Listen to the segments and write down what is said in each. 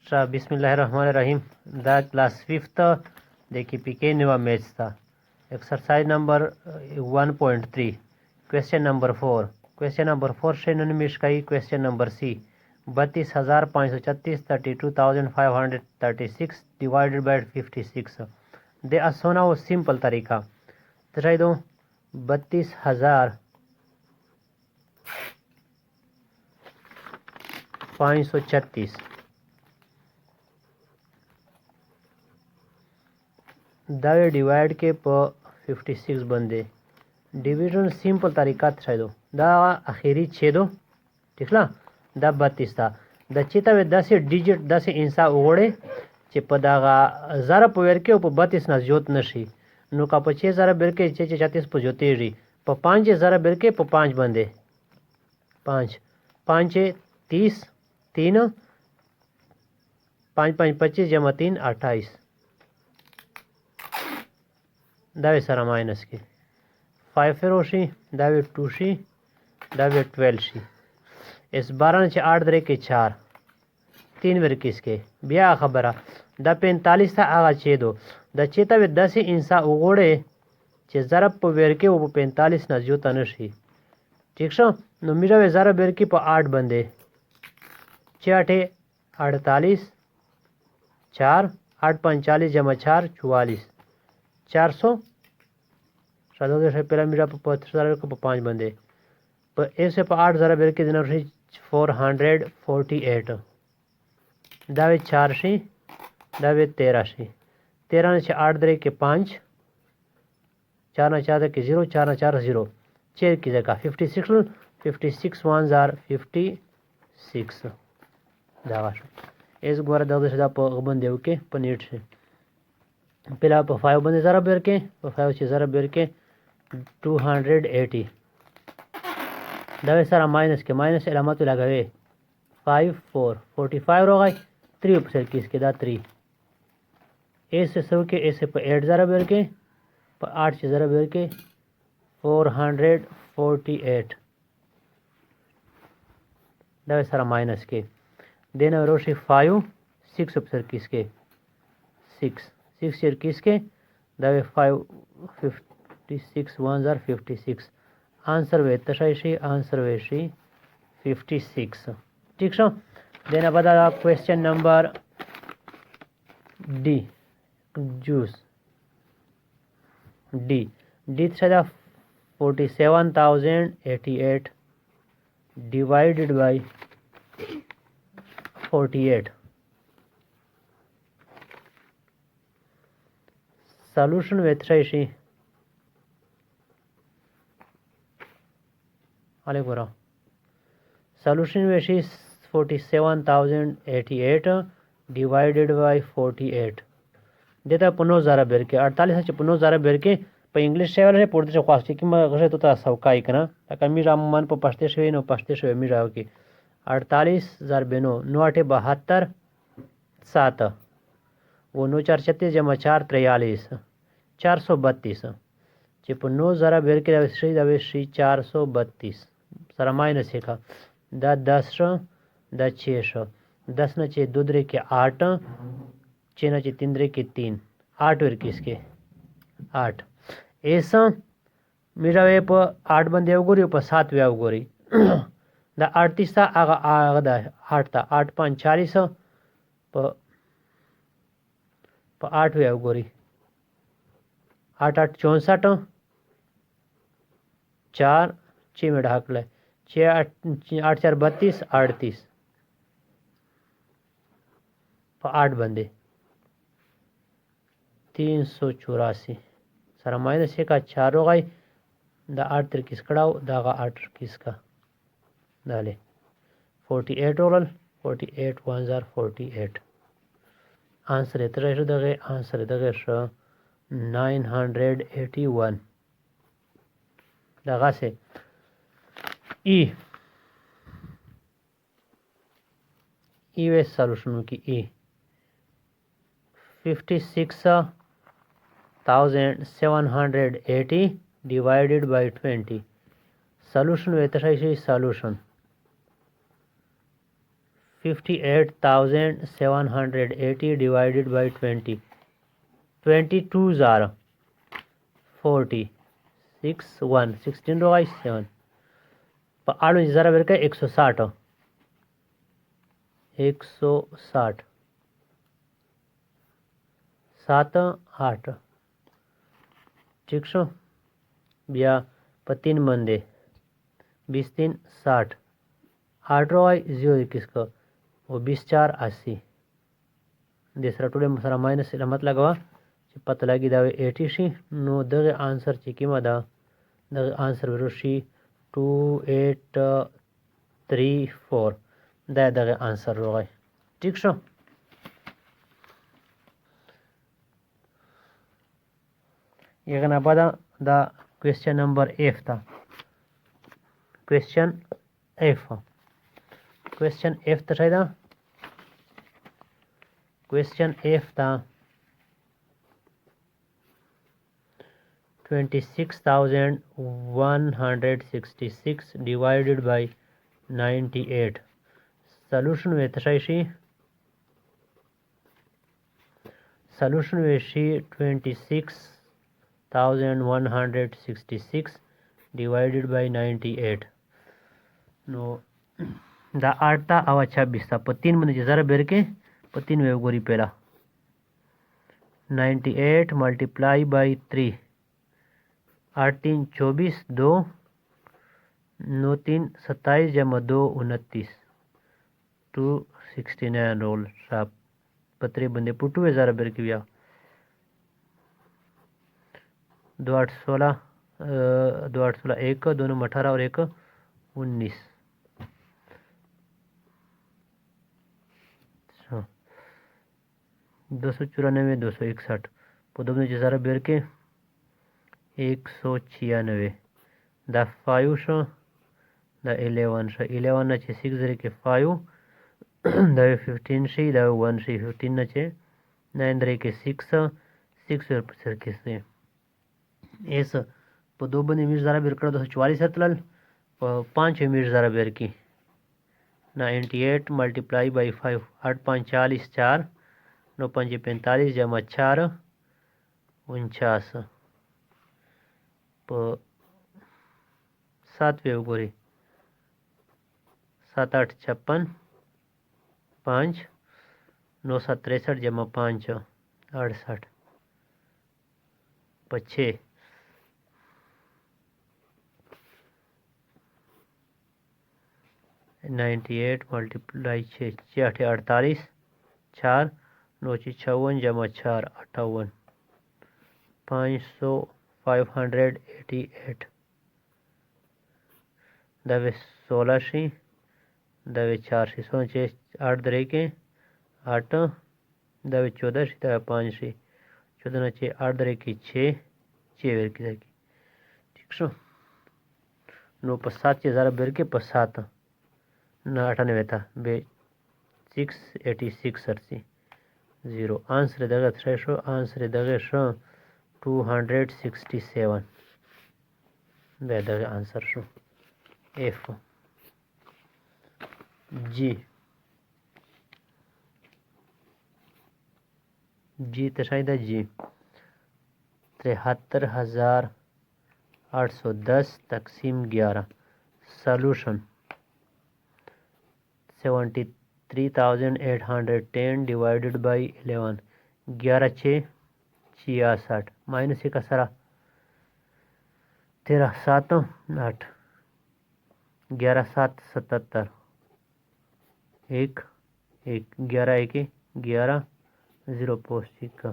Extra बिस्मिल्लाहिर्रहमानिर्रहीम the class fifth देखिए पीके न्यूआ मैच था एक्सरसाइज नंबर 1.3 क्वेश्चन नंबर 4 से निमिष का ही question number C 32,536 32,536 divided by 56 दे असोना वो सिंपल तरीका तो चाहिए दो 32,536 दावे डिवाइड के पर 56 बंदे डिवीजन सिंपल तरीका था दो दा आखिरी छे दो ठीक ना दा 32 था द चिता वे 10 डिजिट 10 इंसा ओड़े चे पदागा ज़रा पोयर के ऊपर 32 ना जोत नशी नु का पर 6 ज़रा बेर के 6 36 पर जोते री पर 5 ज़रा बेर के पर 5 बंदे 5 5 30 3 5 5 25 जमा 3 28 दावे सारा माइनस के 5 फेरोशी दावे 2 शी दावे 12 शी इस 12 से 8 दरे के 4 3 बेर किसके बिया खबरा द 45 था आगा 6 दो द चेता वे 10 इंसा उगोड़े चे ज़रब पर बेर के वो 45 ना जोता नशी ठीक सो नो मिरा वे ज़रा बेर के पर 8 बंदे 6 48 4 8 45 जमा 4 44 400 सादो से पहला मेरा पर 5 बंदे पर ऐसे पर 8 ज़रा बेर के दिन 448 दावे 4 शी दावे 13 शी 13 से 8 दरे के 5 4 ना 4 के 0 4 ना 4 0 6 की जगह 56 ones are 56 दावा इस गुआरा दादे से दा पर बंदे के पनीर से पहला पर 5 बंदे ज़रा बेर के पर 5 से ज़रा बेर के 280 दावे सारा माइनस के माइनस अलामत लगावे 5 4 45 हो गई 3 ऊपर किसके दा 3 ऐसे सौ के ऐसे पर 8 ज़रा बेर के पर 8 से ज़रा बेर के 448 दावे सारा माइनस के देना रोशी 5 6 ऊपर किसके 6 शेर किसके दावे 5 56 ones are 56 आंसर वे तशाइशी आंसर वेशी 56 ठीक सो देना बता क्वेश्चन नंबर डी जूस डी था 47,088 डिवाइडेड बाय 48 सॉल्यूशन वेथराइशी अलग सॉल्यूशन वेशी 47,088 डिवाइडेड बाय 48 देता 15 ज़रा बेर के 48 से 15 ज़रा बेर के पर इंग्लिश से वाले पढ़ते से ख्वास्ती कि मैं गसे तो ता सौकाई कना तक मीरा मन पर पछते से नो पछते से मीरा की 48 ज़र बेनो 9 8 72 7 वो 9 4 36 जमा 4 43 432 चिप 9 ज़रा बेर के श्री 432 सारा माइनस है का द 10 द 6 10 न 6 2 दरे के 8 6 न 6 3 दरे के 3 8 वेर किसके 8 ऐसा मेरा वे पर 8 बंदे उगोरी ऊपर 7 वे उगोरी द 38 था आगा दा 8 था 8 5 40 पर 8 वे उगोरी 8 8 64 4 6 में ढाक ले 6 8 4 32 38 पर 8 बंदे 384 सारा माइनस का 4 हो गई द 8 तिर किस कड़ाओ दागा 8 किसका डाले 48 ओरल 48 ones are 48 आंसर इतना दगे आंसर दगे 981 दगा से ई वे सॉल्यूशन की ई 56,780 डिवाइडेड बाय 20 सॉल्यूशन वे तशाइशी सॉल्यूशन 58,780 डिवाइडेड बाई 20, 22 ज़ार 40 6 1 16 रोगा 7 आड़ू ज़रा बेर का 160 160 7 8 ठीक छो बिया पतीन मंदे 20 3 60 8 रोगा 0 21 का वो 20 4 80 दूसरा टुडे सारा माइनस मत लगवा पता लगी दावे 80 शी नो दगे आंसर चिकी मदा दगे आंसर वरुशी 2834 दगे आंसर रोगा ठीक शो ये बाद द क्वेश्चन नंबर एफ था क्वेश्चन एफ तो शायद क्वेश्चन एफ था 26,166 डिवाइडेड बाई 98 सॉल्यूशन में तशाइशी सॉल्यूशन में 26,166 डिवाइडेड बाई 98 नो द 8 था आवा 26 था पर 3 मन जरा बेर के पर 3 वे गोरी पहला 98 मल्टीप्लाई बाई 3 8 3 24 2 9 3 27 जमा 2 29 269 रोल साहब पतरे बंदे पुटू है ज़रा बेर की ब्याह 2 8 16 2 8 16 1 2 9 18 और 1 19 294 261 पुदबने ज़रा बेर के 196 द 5 शो द 11 शो 11 नचे 6 जरे के 5 द 15 शी द 1 शी 15 नचे 9 जरे के 6 6 सर के से एस पुदबने मिर्ज ज़रा बेर कर 244 हतलल 5 मिर्ज ज़रा बेर की 98 मल्टीप्लाई बाई 5 8 5 40 4 9 5 45 जमा 4 49 7 वे गोरी 7 8 56 5 9 7 63 जमा 5 68 6 98 मल्टीप्लाई 6 6 48 4 9 56 जमा 4 58 500 588 दवे 16 शी दवे 4 शी 8 दरे के 8 दवे 14 शी दवे 5 शी 14 नचे 8 दरे की 6 वेर की ठीक सो 9 पर 7 ज़रा बेर के पर 7 ना 98 था बे 686 सरसी 0 आंसर दगे 300 आंसर दगे 267 दगे आंसर शो एफ जी तो शायद जी 73,810 तकसीम 11 सॉल्यूशन 73,810 डिवाइडेड बाई 11 11 6 66 माइनस एक असरा 13 7 8 11 7 77 1 1 11 1 11 0 पोस्ट का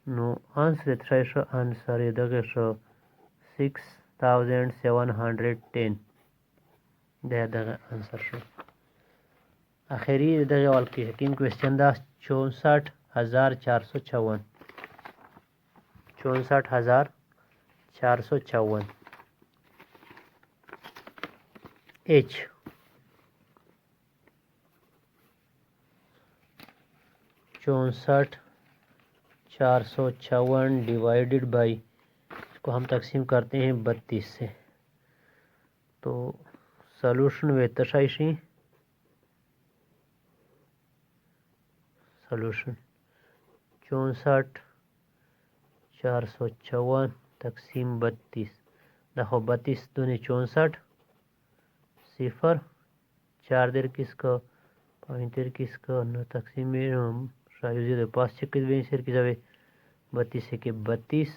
नो आंसर 300 आंसर दगे 6,710 दगे आंसर शो आखिरी दगे वाल की हकीम क्वेश्चन दा 64,454 64,454 एच 64,454 डिवाइडेड बाई इसको हम तकसीम करते हैं 32 से तो सॉल्यूशन वे तशाइशी सोल्यूशन 64,454 तकसीम 32। देखो 32 दूनी 64 सिफर 4 देर किसका 5 देर किसका न तकसीम शायद 5 छक्के बेंसर की जावे 32 के 32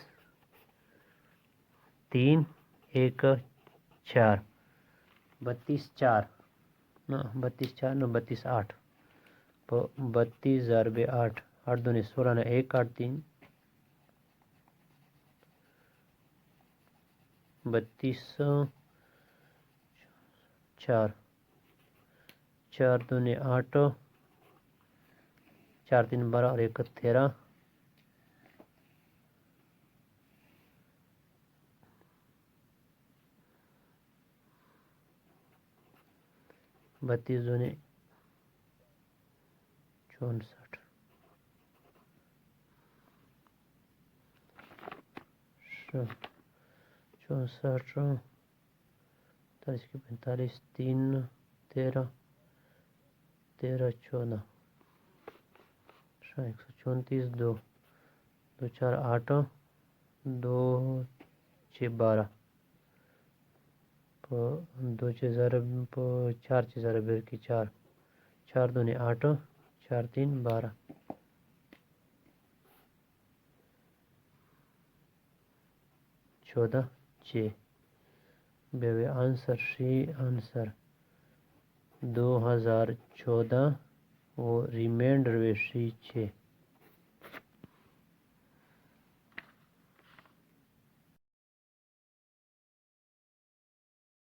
3 1 4 32 4 ना 32 4 ना 32 8 32 ज़रबे 8 8 दूनी 16 ना 1 8 3 32 4 4 दूनी 8 4 3 12 और 1 13 32 दूनी 64 64 45 के 45 3 13 13 14 134 2 2 4 8 2 6 12 2 6 4 6 बेर की 4 4 दूनी 8 4 3 12 14 6 बेबे आंसर शी आंसर 2014 वो रिमाइंडर वे शी 6।